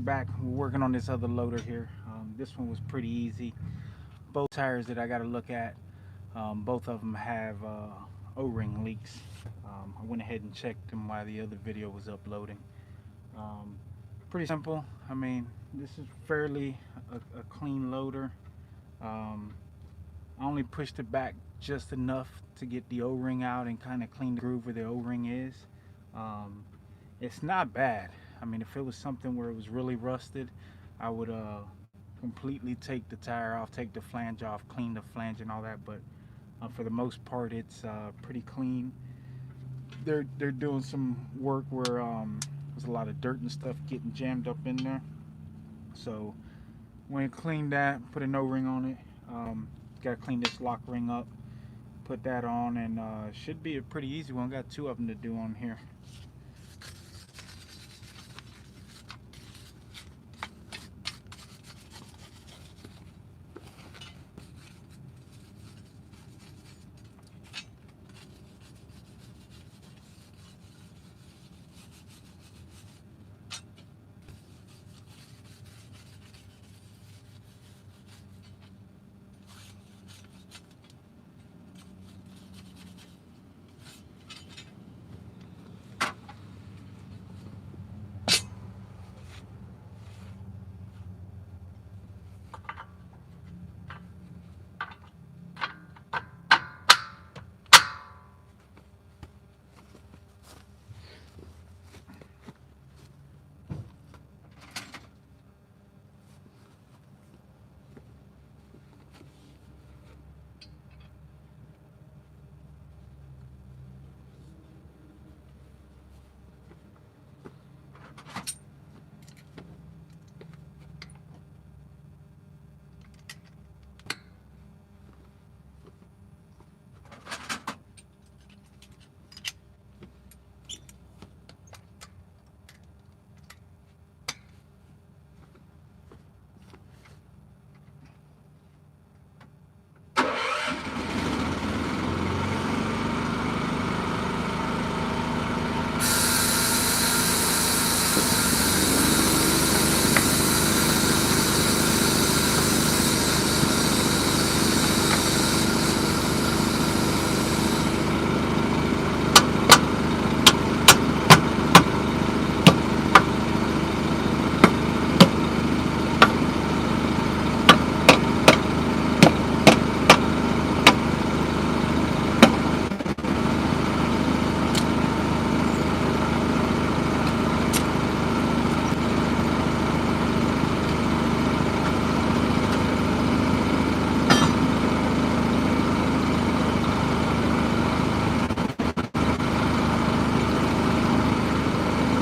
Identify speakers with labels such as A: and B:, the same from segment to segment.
A: back. We're working on this other loader here. This one was pretty easy. Both tires that I got to look at, both of them have O-ring leaks. I went ahead and checked them while the other video was uploading. Um, Pretty simple. I mean, this is fairly a clean loader. Um, I only pushed it back just enough to get the O-ring out and kind of clean the groove where the O-ring is. Um, it's not bad. I mean, if it was something where it was really rusted, I would completely take the tire off, take the flange off, clean the flange and all that. But for the most part, it's pretty clean. They're doing some work where there's a lot of dirt and stuff getting jammed up in there. So when you clean that, put an O-ring on it. Got to clean this lock ring up, put that on, and should be a pretty easy one. Got two of them to do on here.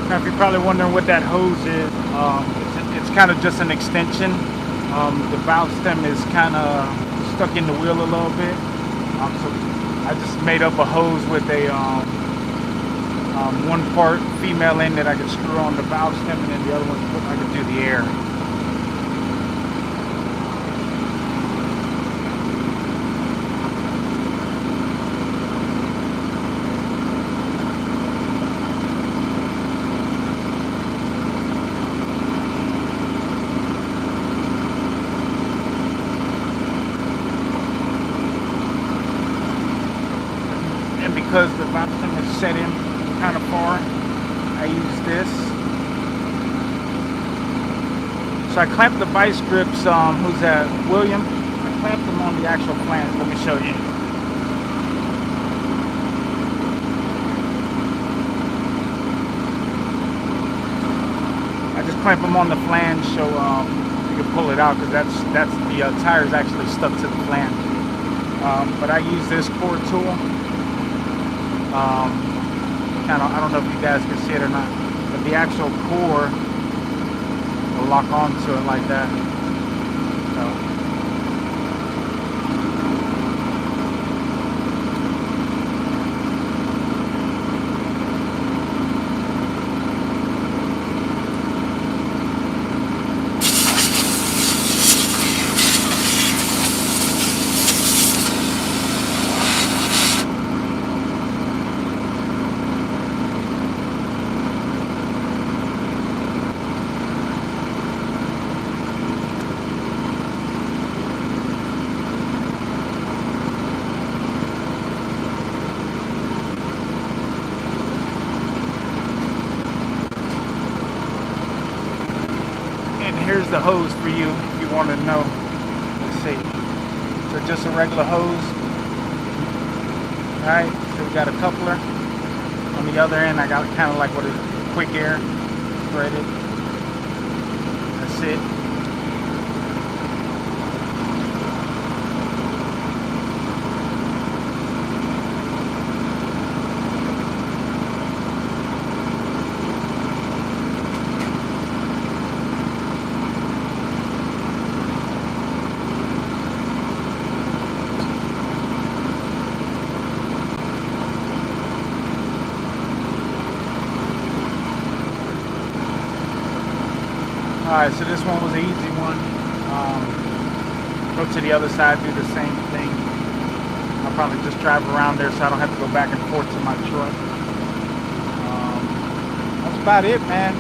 A: Now, if you're probably wondering what that hose is, it's kind of just an extension. The valve stem is kind of stuck in the wheel a little bit. So I just made up a hose with a one part female end that I could screw on the valve stem, and then the other one I could do the air. Because the valve stem is set in kind of far, I use this. So I clamped the vice grips, who's that, William? I clamped them on the actual flange. Let me show you. I just clamp them on the flange so you can pull it out, because that's the tire is actually stuck to the flange. But I use this core tool. Kind of, I don't know if you guys can see it or not, but the actual core will lock onto it like that. So. here's the hose for you if you want to know. Let's see. So just a regular hose. Alright, so we got a coupler. On the other end I got kind of like what is quick air threaded. That's it. Alright, so this one was an easy one. Go to the other side, do the same thing. I'll probably just drive around there so I don't have to go back and forth to my truck. That's about it, man.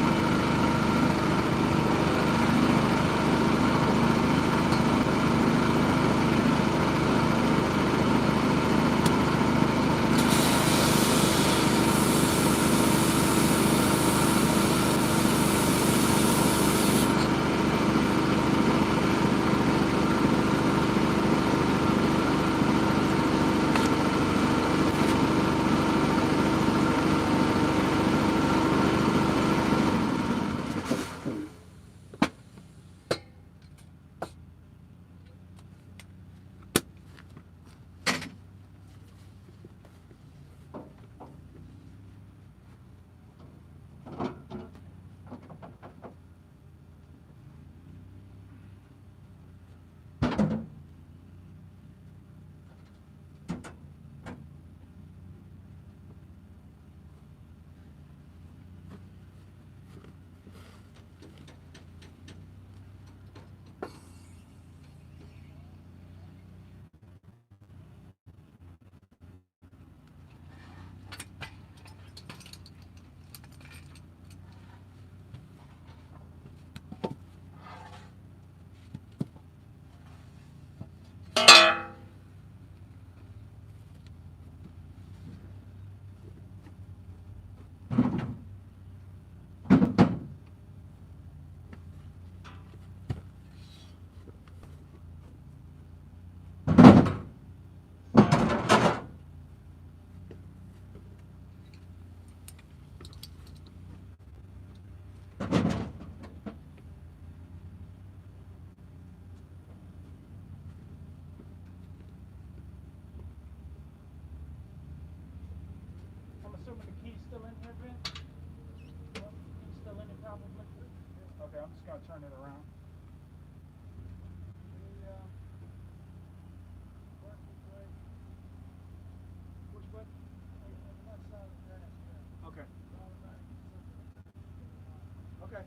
A: Assuming the key's still in here, Ben? Well, key's still in it, probably. Okay, I'm just gonna turn it around. Which way? On the left side of the grass. Okay. Okay.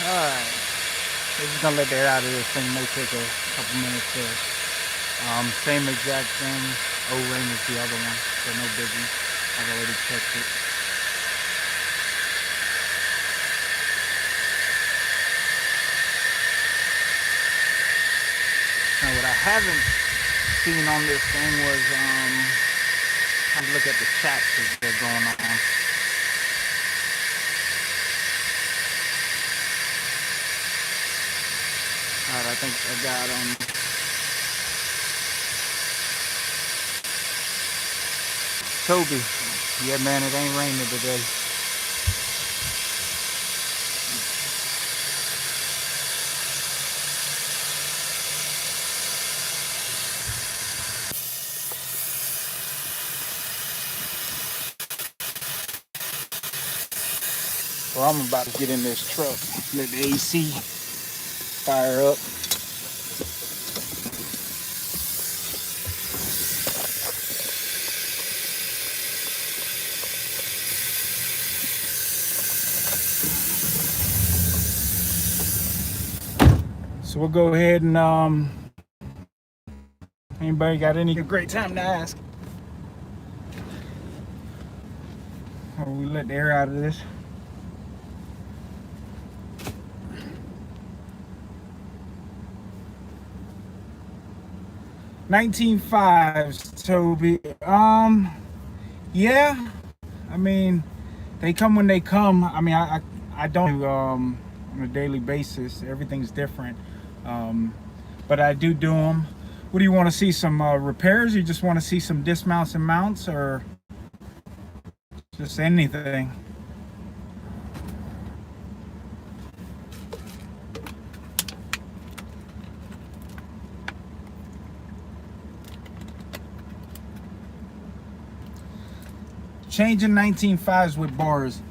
A: Alright. We're just gonna let that out of this thing. May take a couple minutes there. Same exact thing. O-ring is the other one, so no biggie. I've already checked it. Now what I haven't seen on this thing was trying to look at the chats as they're going on. Alright, I think I got Toby. Yeah man, it ain't raining today. Well, I'm about to get in this truck, let the AC fire up. So we'll go ahead and anybody got any great time to ask? Or we let the air out of this. $19.5s, Toby. Yeah. I mean, they come when they come. I mean, I don't on a daily basis. Everything's different. But I do them. What do you want to see? Some repairs? You just want to see some dismounts and mounts, or just anything? Changing 19.5s with bars.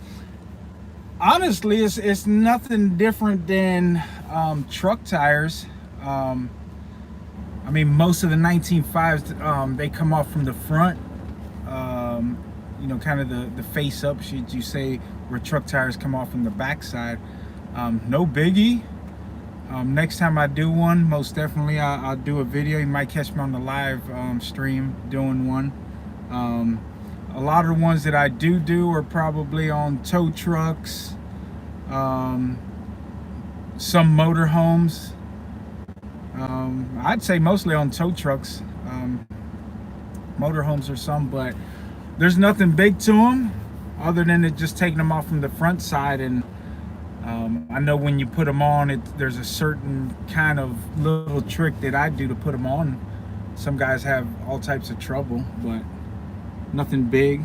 A: Honestly, it's nothing different than truck tires. I mean, most of the 19.5s, they come off from the front. You know, kind of the face up, should you say, where truck tires come off from the back side. No biggie. Next time I do one, most definitely I'll do a video. You might catch me on the live stream doing one. A lot of the ones that I do are probably on tow trucks, some motorhomes. I'd say mostly on tow trucks. Motorhomes or some, but there's nothing big to them other than it just taking them off from the front side. And I know when you put them on, there's a certain kind of little trick that I do to put them on. Some guys have all types of trouble, but nothing big.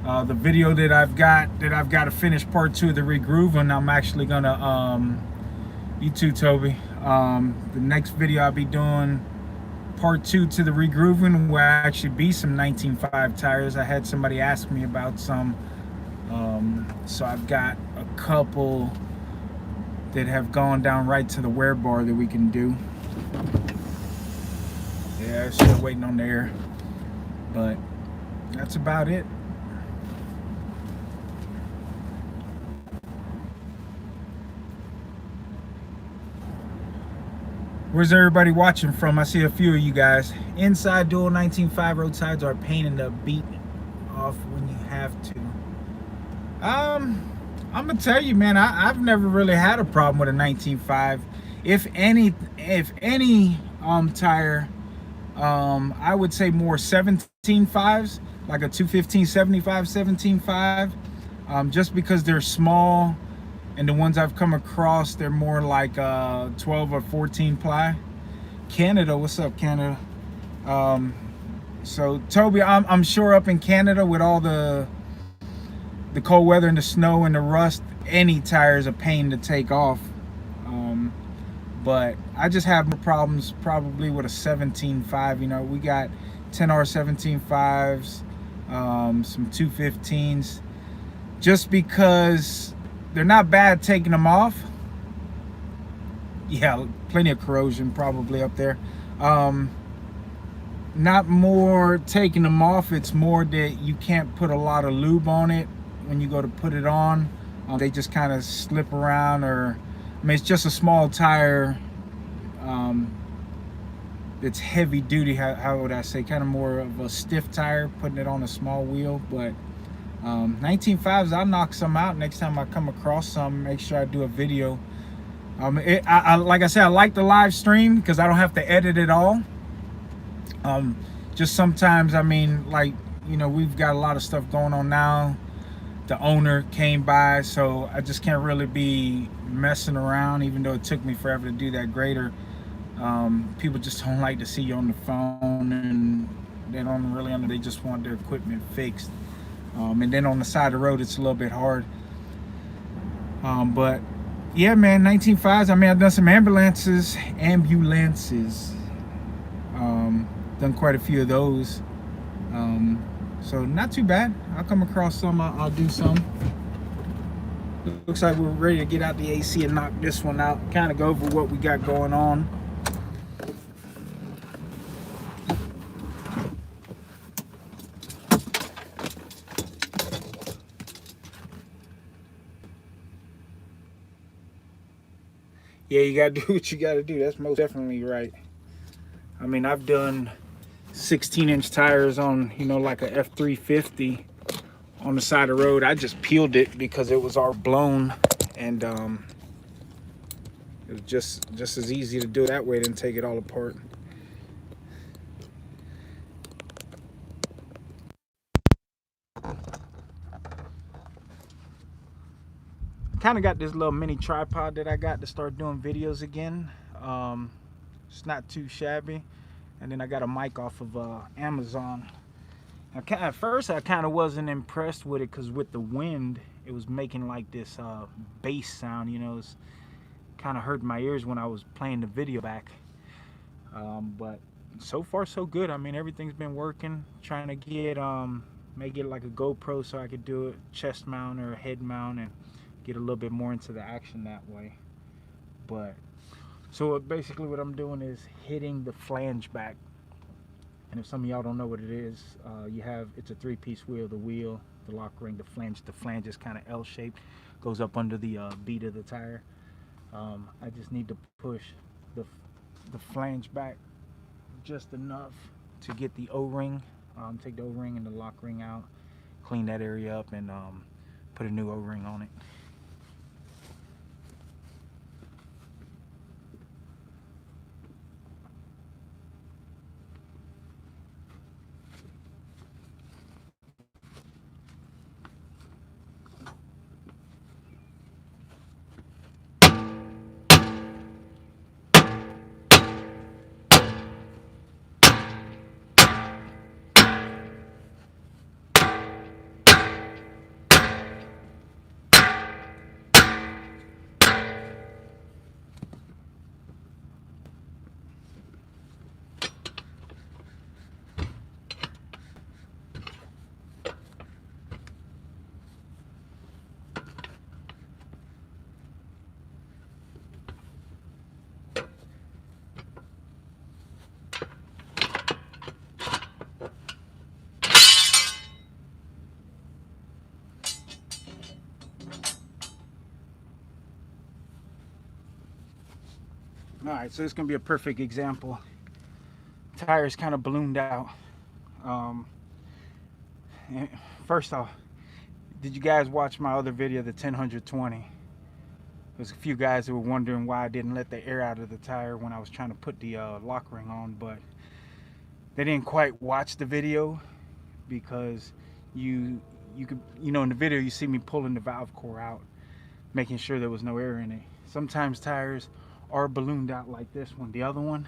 A: The video that I've got to finish part 2 of the regrooving, I'm actually gonna you too, Toby. The next video I'll be doing part 2 to the regrooving, where I actually be some 19.5 tires. I had somebody ask me about some, so I've got a couple that have gone down right to the wear bar that we can do. Yeah, still waiting on the air, but that's about it. Where's everybody watching from? I see a few of you guys. Inside dual 19.5 road sides are a pain in the beat off when you have to. I'm gonna tell you, man, I've never really had a problem with a 19.5. If any tire, I would say more 17.5s, like a 215/75 17.5, just because they're small. And the ones I've come across, they're more like 12 or 14 ply. Canada, what's up, Canada? So Toby, I'm sure up in Canada with all the cold weather and the snow and the rust, any tire is a pain to take off. But I just have more problems probably with a 17.5. You know, we got 10R 17.5s, some 215s, just because they're not bad taking them off. Yeah, plenty of corrosion probably up there. Not more taking them off, it's more that you can't put a lot of lube on it when you go to put it on. They just kind of slip around, or I mean, it's just a small tire
B: it's heavy duty. How would I say? Kind of more of a stiff tire, putting it on a small wheel. But 19.5s, I'll knock some out next time I come across some. Make sure I do a video. Like I said, I like the live stream because I don't have to edit it all. Just sometimes, I mean, like, you know, we've got a lot of stuff going on now. The owner came by, so I just can't really be messing around, even though it took me forever to do that grader. People just don't like to see you on the phone, and they don't really they just want their equipment fixed. And then on the side of the road, it's a little bit hard. But yeah, man, 19.5s. I mean, I've done some ambulances. Done quite a few of those. So not too bad. I'll come across some, I'll do some. Looks like we're ready to get out the AC and knock this one out. Kind of go over what we got going on. Yeah, you gotta do what you gotta do. That's most definitely right. I mean, I've done 16-inch tires on, you know, like a F350 on the side of the road. I just peeled it because it was all blown, and it was just as easy to do it that way than take it all apart. Kind of got this little mini tripod that I got to start doing videos again. It's not too shabby. And then I got a mic off of Amazon. At first I kind of wasn't impressed with it because with the wind it was making like this bass sound, you know. It's kind of hurt my ears when I was playing the video back. But so far so good. I mean, everything's been working. Trying to get make it like a GoPro so I could do a chest mount or a head mount and get a little bit more into the action that way. But so basically what I'm doing is hitting the flange back. And if some of y'all don't know what it is, it's a 3-piece wheel, the wheel, the lock ring, the flange. The flange is kind of L-shaped, goes up under the bead of the tire. I just need to push the flange back just enough to get the O-ring, take the O-ring and the lock ring out, clean that area up, and put a new O-ring on it. All right, so it's gonna be a perfect example. Tire's kind of ballooned out. First off, did you guys watch my other video, the 10-120? There's a few guys who were wondering why I didn't let the air out of the tire when I was trying to put the lock ring on, but they didn't quite watch the video because you could, you know, in the video you see me pulling the valve core out, making sure there was no air in it. Sometimes tires are ballooned out like this one. The other one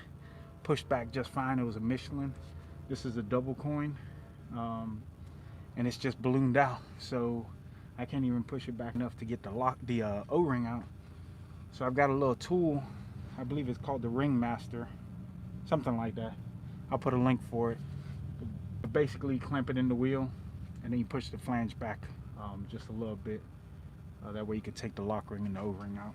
B: pushed back just fine. It was a Michelin. This is a double coin, and it's just ballooned out, so I can't even push it back enough to get the O-ring out. So I've got a little tool, I believe it's called the Ring Master, something like that. I'll put a link for it. But basically clamp it in the wheel, and then you push the flange back just a little bit. That way you can take the lock ring and the O-ring out.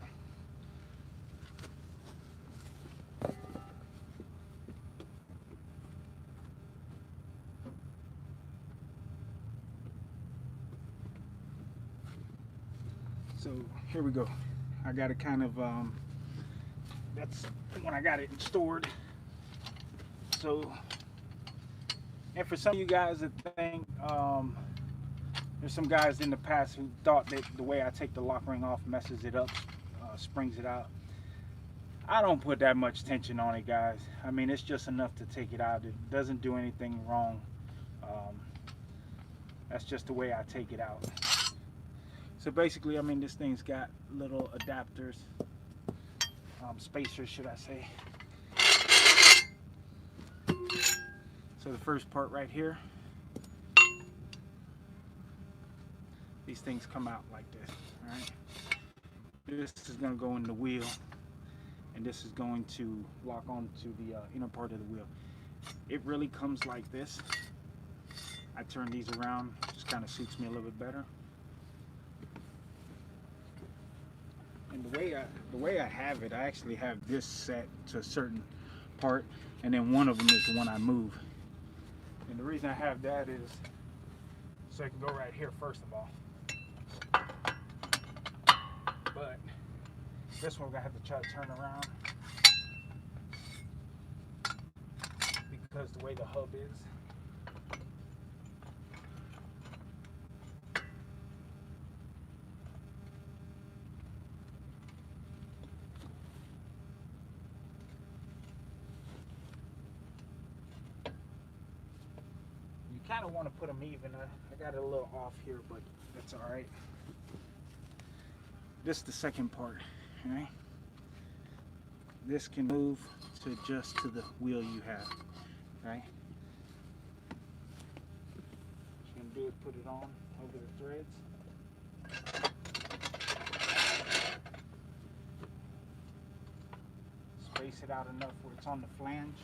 B: So here we go. I got it kind of, that's when I got it stored. So, and for some of you guys that think, there's some guys in the past who thought that the way I take the lock ring off messes it up, springs it out. I don't put that much tension on it, guys. I mean, it's just enough to take it out. It doesn't do anything wrong. That's just the way I take it out. So basically, I mean, this thing's got little adapters, spacers, should I say. So the first part right here, these things come out like this, all right? This is gonna go in the wheel, and this is going to lock onto the inner part of the wheel. It really comes like this. I turn these around, just kind of suits me a little bit better. And the way I have it, I actually have this set to a certain part, and then one of them is the one I move. And the reason I have that is so I can go right here first of all. But this one we're gonna have to try to turn around because the way the hub is. Kind of want to put them even. I got it a little off here, but that's all right. This is the second part, right? This can move to adjust to the wheel you have, right? What you're gonna do is put it on over the threads. Space it out enough where it's on the flange.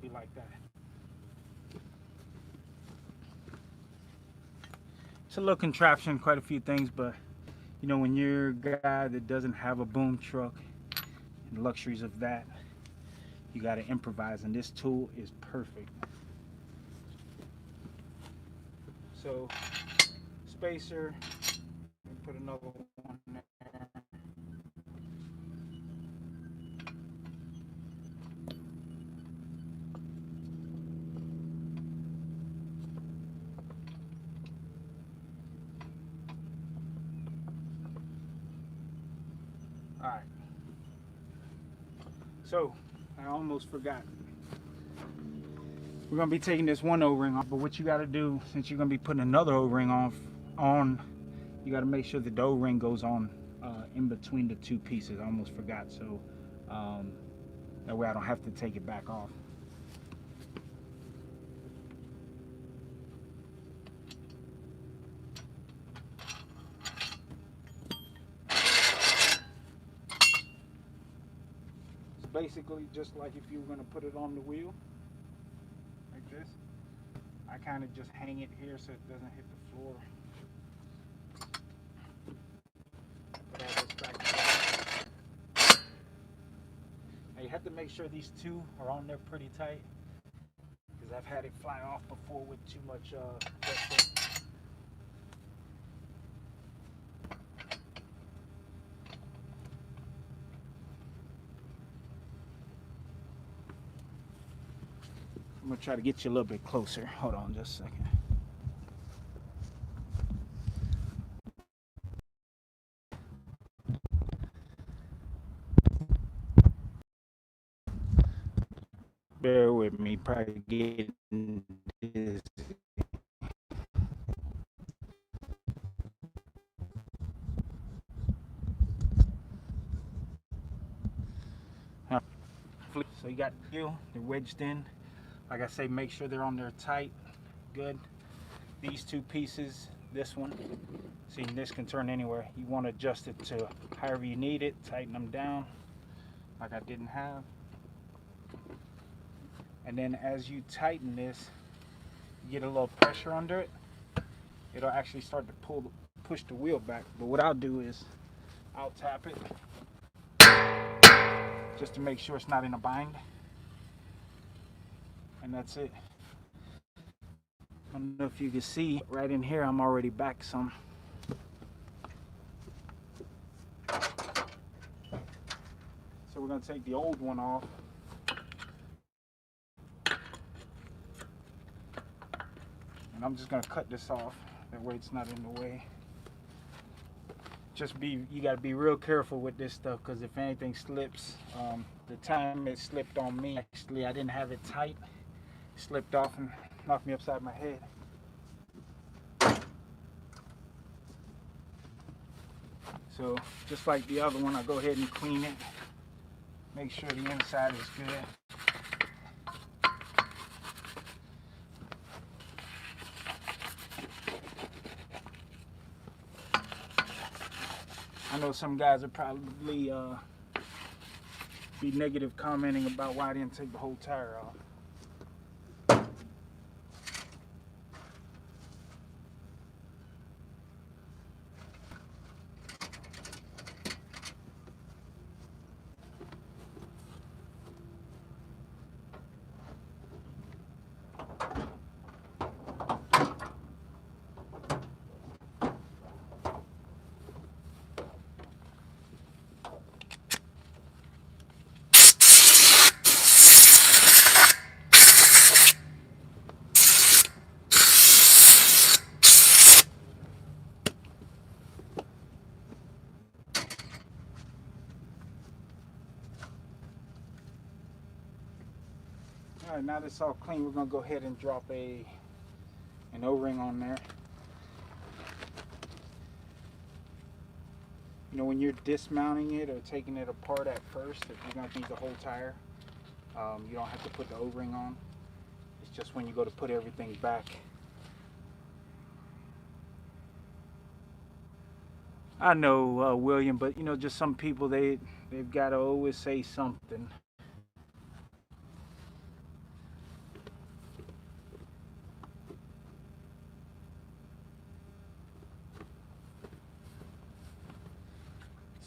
B: Be like that. It's a little contraption, quite a few things, but you know, when you're a guy that doesn't have a boom truck and the luxuries of that, you got to improvise, and this tool is perfect. So, spacer, put another one there. Alright, so I almost forgot. We're going to be taking this one O-ring off, but what you got to do, since you're going to be putting another O-ring on, you got to make sure that the O-ring goes on in between the two pieces. I almost forgot, so that way I don't have to take it back off. Basically just like if you were going to put it on the wheel like this, I kind of just hang it here so it doesn't hit the floor. Put all this back together. Now you have to make sure these two are on there pretty tight, because I've had it fly off before with too much pressure. I'm gonna try to get you a little bit closer. Hold on just a second. Bear with me, probably getting this. So you got the wheel, they're wedged in. Like I say, make sure they're on there tight, good. These two pieces, this one, see, this can turn anywhere. You want to adjust it to however you need it, tighten them down like I didn't have. And then as you tighten this, you get a little pressure under it. It'll actually start to push the wheel back. But what I'll do is I'll tap it just to make sure it's not in a bind. And that's it. I don't know if you can see right in here, I'm already back some. we're going to take the old one off. And I'm just going to cut this off. That way it's not in the way. You got to be real careful with this stuff, because if anything slips, the time it slipped on me, actually I didn't have it tight. It slipped off and knocked me upside my head. So just like the other one, I go ahead and clean it. Make sure the inside is good. I know some guys would probably be negative commenting about why I didn't take the whole tire off. Alright, now that's all clean, we're going to go ahead and drop an O-ring on there. You know, when you're dismounting it or taking it apart at first, if you're going to need the whole tire, you don't have to put the O-ring on. It's just when you go to put everything back. I know, William, but you know, just some people, they've got to always say something.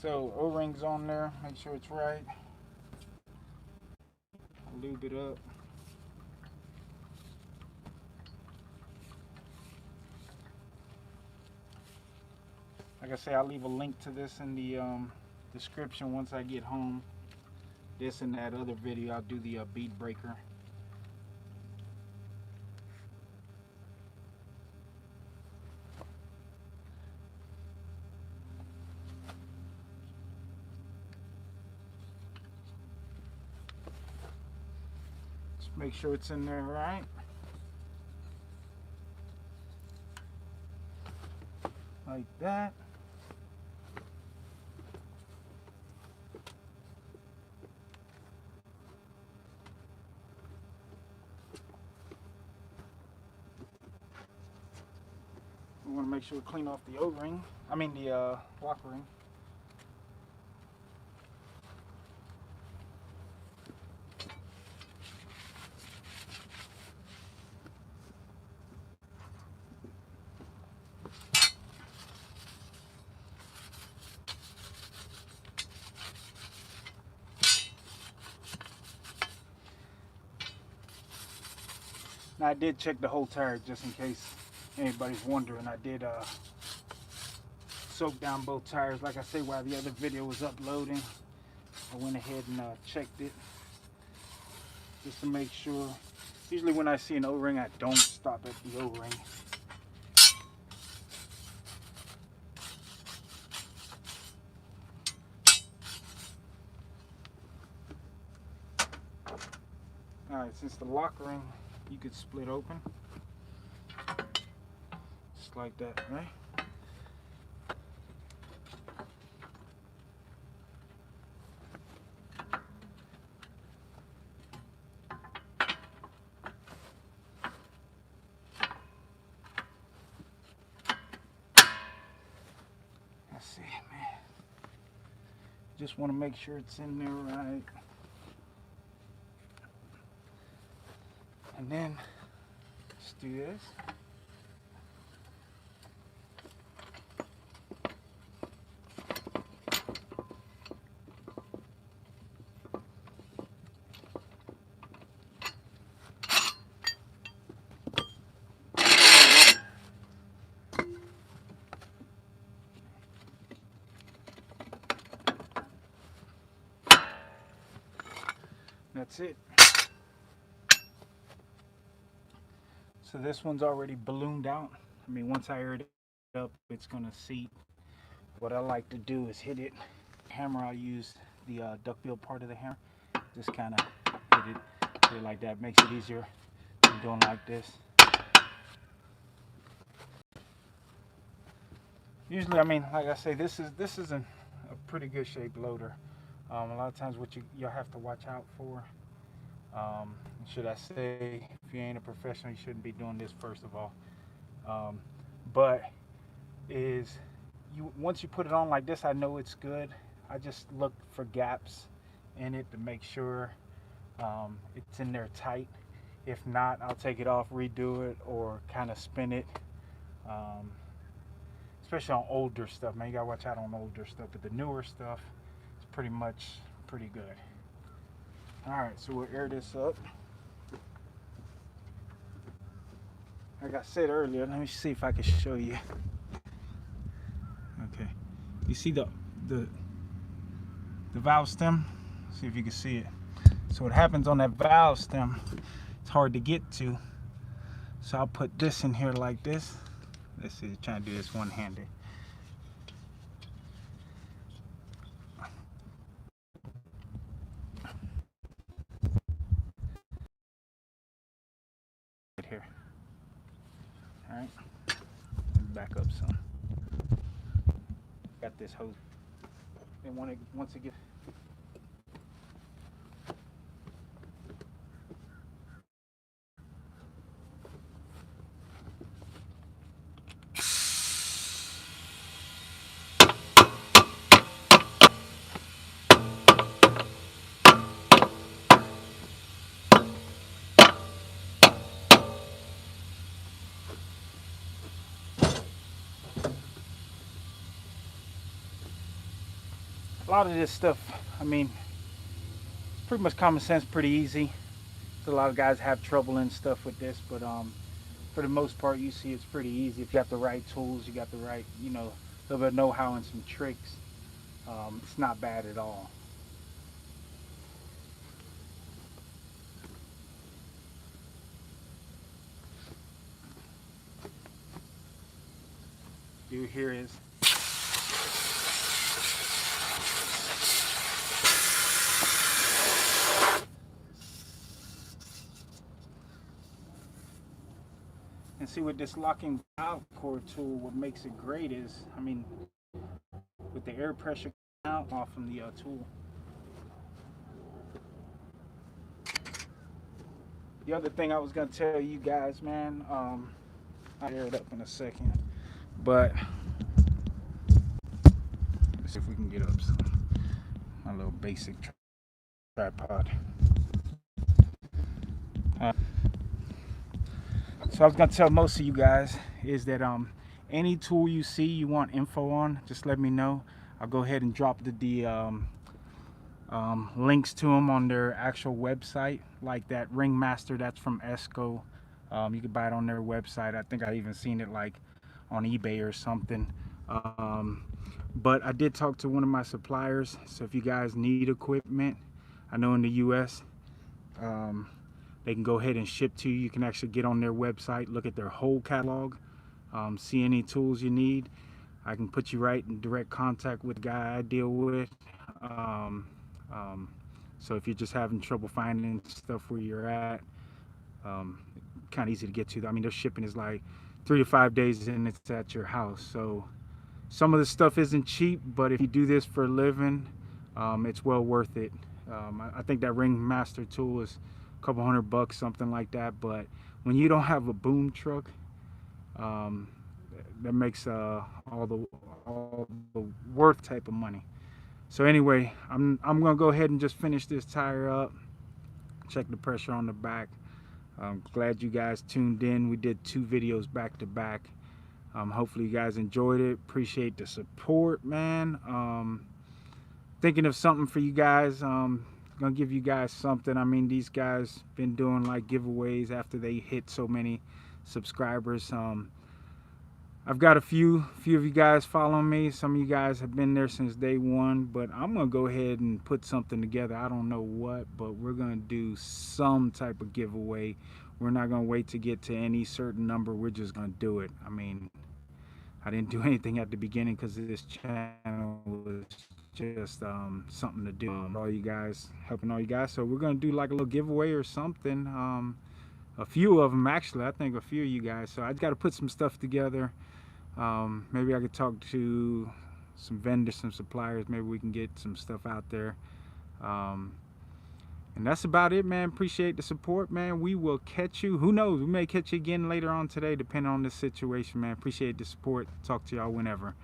B: So O-rings on there, make sure it's right. Lube it up. Like I say, I'll leave a link to this in the description once I get home. This and that other video, I'll do the bead breaker. Make sure it's in there right. Like that. We want to make sure we clean off the O-ring. I mean the lock ring. Now I did check the whole tire just in case anybody's wondering. I did soak down both tires. Like I say, while the other video was uploading, I went ahead and checked it just to make sure. Usually when I see an O-ring, I don't stop at the O-ring. Alright, since the lock ring you could split open just like that, right? Let's see, man. Just want to make sure it's in there right. And then let's do this. That's it. So this one's already ballooned out. I mean, once I air it up, it's gonna seat. What I like to do is hit it. Hammer, I'll use the duckbill part of the hammer. Just kind of hit it like that. Makes it easier than doing like this. Usually, I mean, like I say, this is a pretty good shaped loader. A lot of times, what you'll have to watch out for. Should I say, if you ain't a professional, you shouldn't be doing this first of all. But is once you put it on like this, I know it's good. I just look for gaps in it to make sure it's in there tight. If not, I'll take it off, redo it, or kind of spin it. Especially on older stuff, man. You gotta watch out on older stuff, but the newer stuff is pretty good. All right, so we'll air this up. Like I said earlier, let me see if I can show you. Okay, you see the valve stem? See if you can see it. So what happens on that valve stem, it's hard to get to. So I'll put this in here like this. Let's see, trying to do this one-handed. Right here. All right, back up some. Got this hose. And once it gets a lot of this stuff, I mean, it's pretty much common sense, pretty easy. So a lot of guys have trouble and stuff with this, but for the most part, you see it's pretty easy. If you got the right tools, you got the right, a little bit of know-how and some tricks, it's not bad at all. Do here is and see with this locking valve core tool, what makes it great is, I mean, with the air pressure out off from the tool. The other thing I was gonna tell you guys, man, I'll air it up in a second, but let's see if we can get up my little basic tripod. So I was gonna tell most of you guys is that any tool you see you want info on, just let me know. I'll go ahead and drop the links to them on their actual website, like that Ringmaster, that's from Esco. You can buy it on their website. I think I even seen it like on eBay or something. But I did talk to one of my suppliers, so if you guys need equipment, I know in the US they can go ahead and ship to you. You can actually get on their website, look at their whole catalog, see any tools you need. I can put you right in direct contact with the guy I deal with. So if you're just having trouble finding stuff where you're at, kind of easy to get to. I mean, their shipping is like 3 to 5 days and it's at your house. So some of the stuff isn't cheap, but if you do this for a living, it's well worth it. I think that Ringmaster tool is a couple $100, something like that. But when you don't have a boom truck, that makes all the worth type of money. So anyway, I'm gonna go ahead and just finish this tire up, check the pressure on the back. I'm glad you guys tuned in. We did 2 videos back to back. Hopefully you guys enjoyed it. Appreciate the support, man. Thinking of something for you guys. Gonna give you guys something. I mean, these guys been doing like giveaways after they hit so many subscribers. I've got a few of you guys following me. Some of you guys have been there since day one, but I'm gonna go ahead and put something together. I don't know what, but we're gonna do some type of giveaway. We're not gonna wait to get to any certain number. We're just gonna do it. I mean, I didn't do anything at the beginning because this channel was just something to do. All you guys, helping all you guys. So we're gonna do like a little giveaway or something. A few of them actually. I think a few of you guys. So I just got to put some stuff together. Maybe I could talk to some vendors, some suppliers. Maybe we can get some stuff out there. And that's about it, man. Appreciate the support, man. We will catch you. Who knows? We may catch you again later on today, depending on the situation, man. Appreciate the support. Talk to y'all whenever.